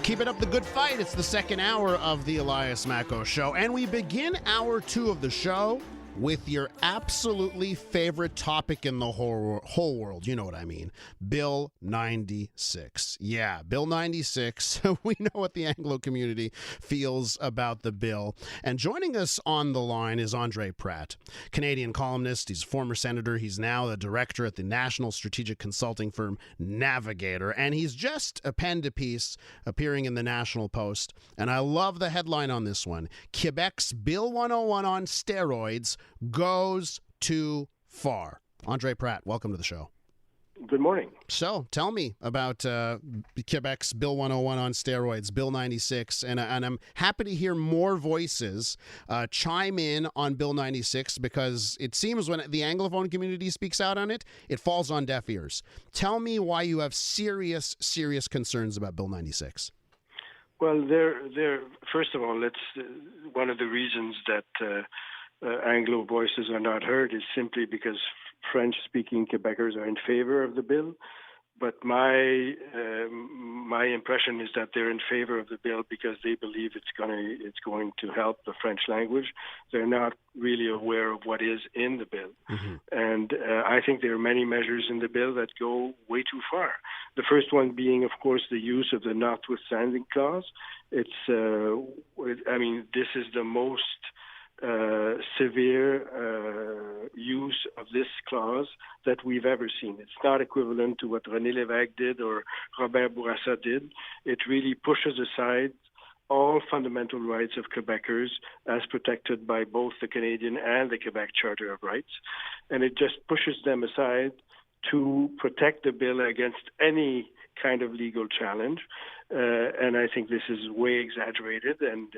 Keep it up the good fight. It's the second hour of the Elias Macco Show. And we begin hour two of the show with your absolutely favorite topic in the whole world. You know what I mean. Bill 96. Yeah, Bill 96. We know what the Anglo community feels about the bill. And joining us on the line is Andre Pratte, Canadian columnist. He's a former senator. He's now the director at the national strategic consulting firm Navigator. And he's just penned a piece appearing in the National Post. And I love the headline on this one. Quebec's Bill 101 on steroids goes too far. Andre Pratte, welcome to the show. Good morning. So tell me about Quebec's Bill 101 on steroids, Bill 96, and I'm happy to hear more voices chime in on Bill 96 because it seems when the Anglophone community speaks out on it, it falls on deaf ears. Tell me why you have serious concerns about Bill 96. Well, first of all, one of the reasons that Anglo voices are not heard is simply because French-speaking Quebecers are in favor of the bill. But my impression is that they're in favor of the bill because they believe it's going to help the French language. They're not really aware of what is in the bill. Mm-hmm. And I think there are many measures in the bill that go way too far. The first one being, of course, the use of the notwithstanding clause. This is the most severe use of this clause that we've ever seen. It's not equivalent to what René Lévesque did or Robert Bourassa did. It really pushes aside all fundamental rights of Quebecers as protected by both the Canadian and the Quebec Charter of Rights. And it just pushes them aside to protect the bill against any kind of legal challenge. And I think this is way exaggerated. And,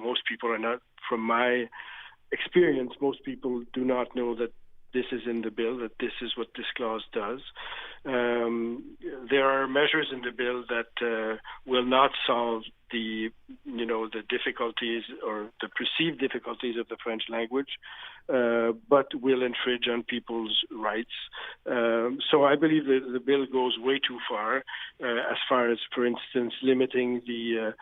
most people are not, from my experience, most people do not know that this is in the bill, that this is what this clause does. There are measures in the bill that will not solve the difficulties or the perceived difficulties of the French language, but will infringe on people's rights. So I believe that the bill goes way too far as, for instance, limiting the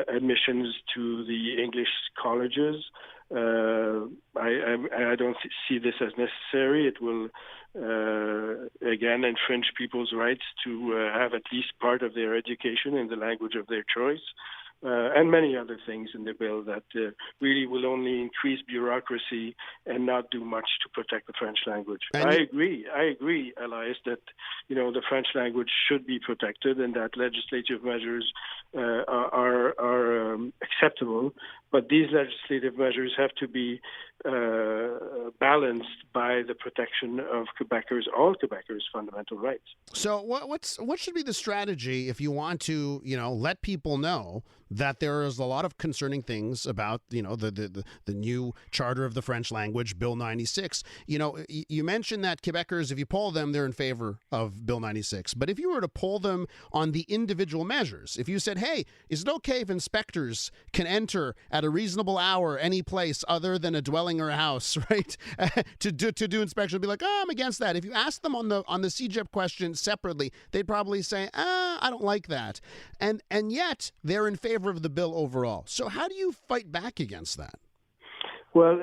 admissions to the English colleges. I don't see this as necessary. It will, again, infringe people's rights to have at least part of their education in the language of their choice, and many other things in the bill that really will only increase bureaucracy and not do much to protect the French language. I agree, Elias, that the French language should be protected and that legislative measures are acceptable. But these legislative measures have to be balanced by the protection of Quebecers, all Quebecers' fundamental rights. So what should be the strategy if you want to, let people know that there is a lot of concerning things about, the new charter of the French language, Bill 96. You mentioned that Quebecers, if you poll them, they're in favor of Bill 96. But if you were to poll them on the individual measures, if you said, hey, is it okay if inspectors can enter at a reasonable hour any place other than a dwelling or a house, right? to do inspection, be like, I'm against that. If you ask them on the CJEP question separately, they'd probably say, I don't like that. And yet they're in favor of the bill overall. So how do you fight back against that? Well,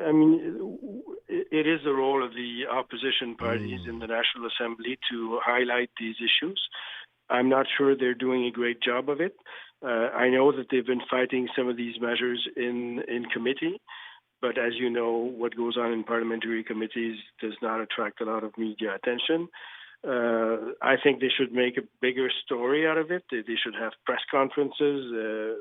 it is the role of the opposition parties in the National Assembly to highlight these issues. I'm not sure they're doing a great job of it. I know that they've been fighting some of these measures in committee, but as you know, what goes on in parliamentary committees does not attract a lot of media attention. I think they should make a bigger story out of it. They should have press conferences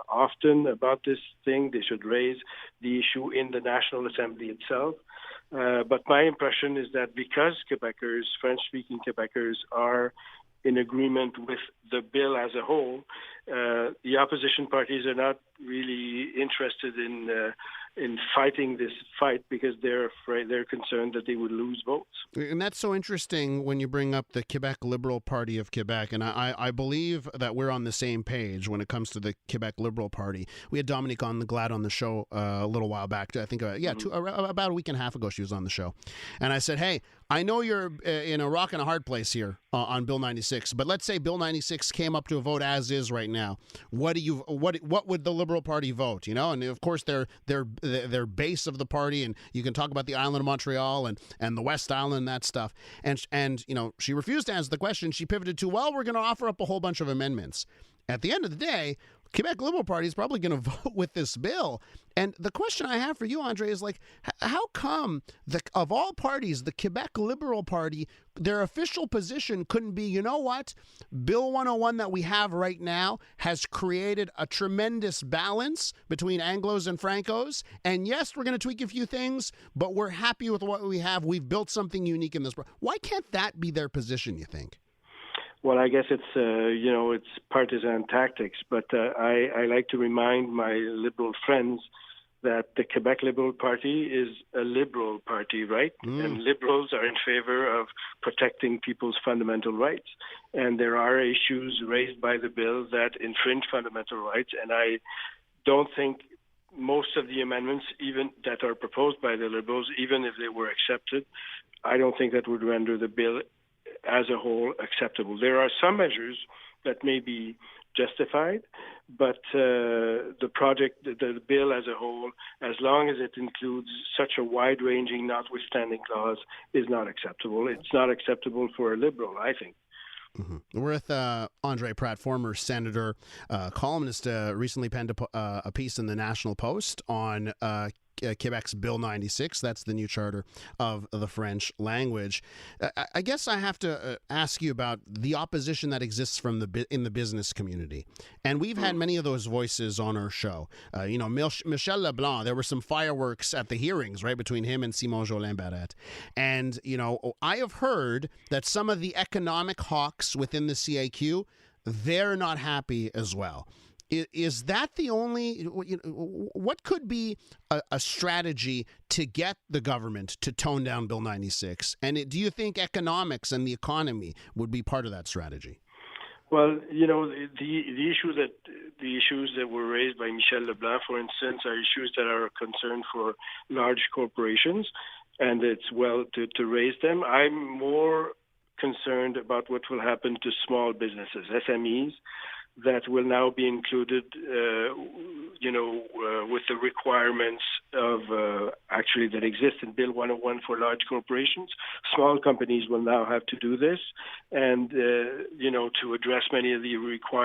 often about this thing. They should raise the issue in the National Assembly itself. But my impression is that because Quebecers, French-speaking Quebecers, are in agreement with the bill as a whole, the opposition parties are not really interested in in fighting this fight because they're concerned that they would lose votes. And that's so interesting when you bring up the Quebec Liberal Party of Quebec. And I believe that we're on the same page when it comes to the Quebec Liberal Party. We had Dominique Glad on the show a little while back. I think, about a week and a half ago, she was on the show. And I said, hey, I know you're in a rock and a hard place here on Bill 96, but let's say Bill 96 came up to a vote as is right now. What would the Liberal Party vote? You know, and of course their base of the party, and you can talk about the island of Montreal and the West Island and that stuff. And you know, she refused to answer the question. She pivoted to, well, we're going to offer up a whole bunch of amendments. At the end of the day, Quebec Liberal Party is probably going to vote with this bill. And the question I have for you, Andre, is like, how come, of all parties, the Quebec Liberal Party, their official position couldn't be, you know what, Bill 101 that we have right now has created a tremendous balance between Anglos and Francos. And yes, we're going to tweak a few things, but we're happy with what we have. We've built something unique in this. Why can't that be their position, you think? Well, I guess it's it's partisan tactics, but I like to remind my liberal friends that the Quebec Liberal Party is a liberal party, right? And liberals are in favor of protecting people's fundamental rights. And there are issues raised by the bill that infringe fundamental rights, and I don't think most of the amendments, even that are proposed by the Liberals, even if they were accepted, I don't think that would render the bill as a whole acceptable. There are some measures that may be justified, but the bill as a whole, as long as it includes such a wide-ranging notwithstanding clause, is not acceptable. It's not acceptable for a Liberal, I think. Mm-hmm. We're with Andre Pratte, former senator, columnist, recently penned a piece in the National Post on Quebec's Bill 96. That's the new charter of the French language. I guess I have to ask you about the opposition that exists in the business community. And we've had many of those voices on our show. Michel Leblanc, there were some fireworks at the hearings, right, between him and Simon Jolin Barrette. And, I have heard that some of the economic hawks within the CAQ, they're not happy as well. Is that the only, what could be a strategy to get the government to tone down Bill 96? And do you think economics and the economy would be part of that strategy? Well, the issues that were raised by Michel Leblanc, for instance, are issues that are a concern for large corporations, and it's well to raise them. I'm more concerned about what will happen to small businesses, SMEs, that will now be included, with the requirements of that exist in Bill 101 for large corporations. Small companies will now have to do this, and to address many of the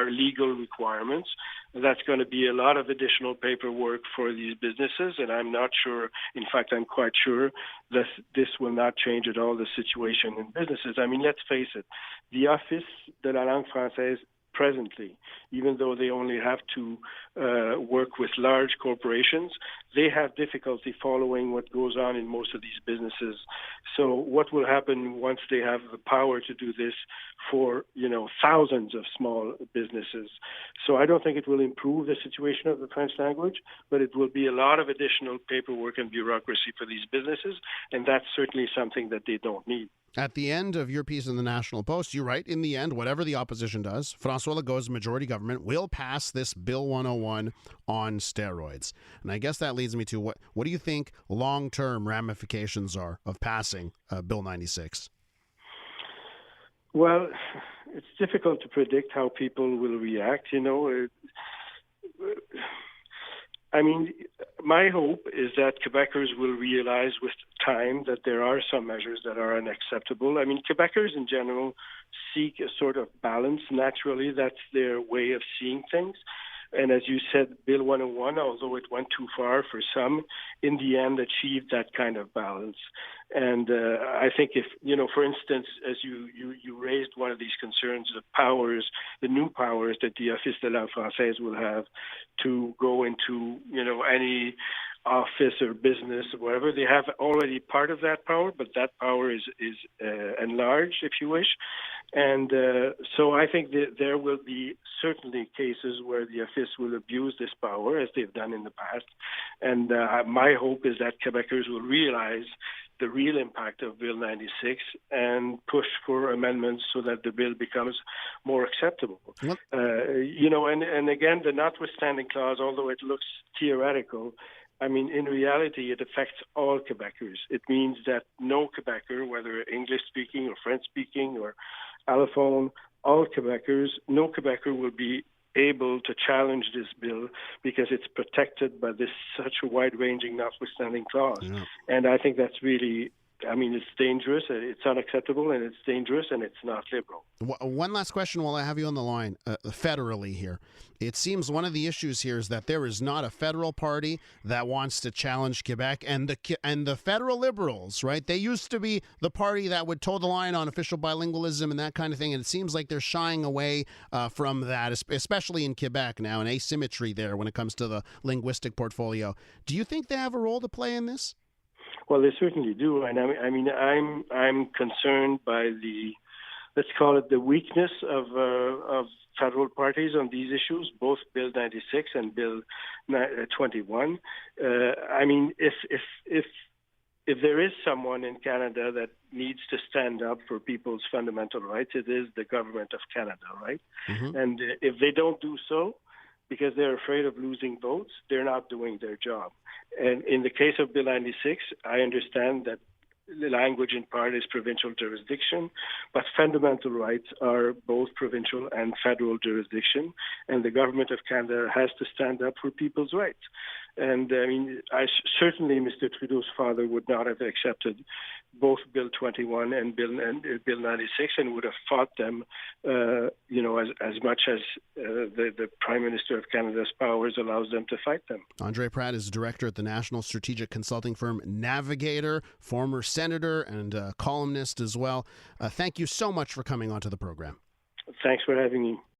legal requirements. That's going to be a lot of additional paperwork for these businesses, and I'm not sure. In fact, I'm quite sure that this will not change at all the situation in businesses. I mean, let's face it, the Office de la langue française presently, even though they only have to work with large corporations, they have difficulty following what goes on in most of these businesses. So what will happen once they have the power to do this for, thousands of small businesses? So I don't think it will improve the situation of the French language, but it will be a lot of additional paperwork and bureaucracy for these businesses, and that's certainly something that they don't need. At the end of your piece in the National Post, you write, in the end, whatever the opposition does, François Legault's majority government will pass this Bill 101 on steroids. And I guess that leads me to what do you think long-term ramifications are of passing Bill 96? Well, it's difficult to predict how people will react, I mean, my hope is that Quebecers will realize with time that there are some measures that are unacceptable. I mean, Quebecers in general seek a sort of balance naturally. That's their way of seeing things. And as you said, Bill 101, although it went too far for some, in the end achieved that kind of balance. And I think if, for instance, as you raised one of these concerns, the new powers that the Office de la Française will have to go into, any office or business or whatever. They have already part of that power, but that power is enlarged, if you wish. And so I think that there will be certainly cases where the office will abuse this power, as they've done in the past. And my hope is that Quebecers will realize the real impact of Bill 96 and push for amendments so that the bill becomes more acceptable. And again, the notwithstanding clause, although it looks theoretical, I mean, in reality, it affects all Quebecers. It means that no Quebecer, whether English-speaking or French-speaking or allophone, all Quebecers, no Quebecer will be able to challenge this bill because it's protected by this such a wide-ranging notwithstanding clause. Yeah. And I think that's really, I mean, it's dangerous, it's unacceptable, and it's dangerous, and it's not liberal. One last question while I have you on the line, federally here. It seems one of the issues here is that there is not a federal party that wants to challenge Quebec, and the federal Liberals, right? They used to be the party that would toe the line on official bilingualism and that kind of thing, and it seems like they're shying away from that, especially in Quebec now, an asymmetry there when it comes to the linguistic portfolio. Do you think they have a role to play in this? Well, they certainly do, and I mean, I'm concerned by the, let's call it, the weakness of federal parties on these issues, both Bill 96 and Bill 21. I mean, if there is someone in Canada that needs to stand up for people's fundamental rights, it is the government of Canada, right? Mm-hmm. And if they don't do so, because they're afraid of losing votes, they're not doing their job. And in the case of Bill 96, I understand that the language in part is provincial jurisdiction, but fundamental rights are both provincial and federal jurisdiction, and the government of Canada has to stand up for people's rights. And I mean, certainly Mr. Trudeau's father would not have accepted both Bill 21 and Bill 96, and would have fought them, as much as the Prime Minister of Canada's powers allows them to fight them. Andre Pratte is director at the national strategic consulting firm Navigator, former senator and columnist as well. Thank you so much for coming onto the program. Thanks for having me.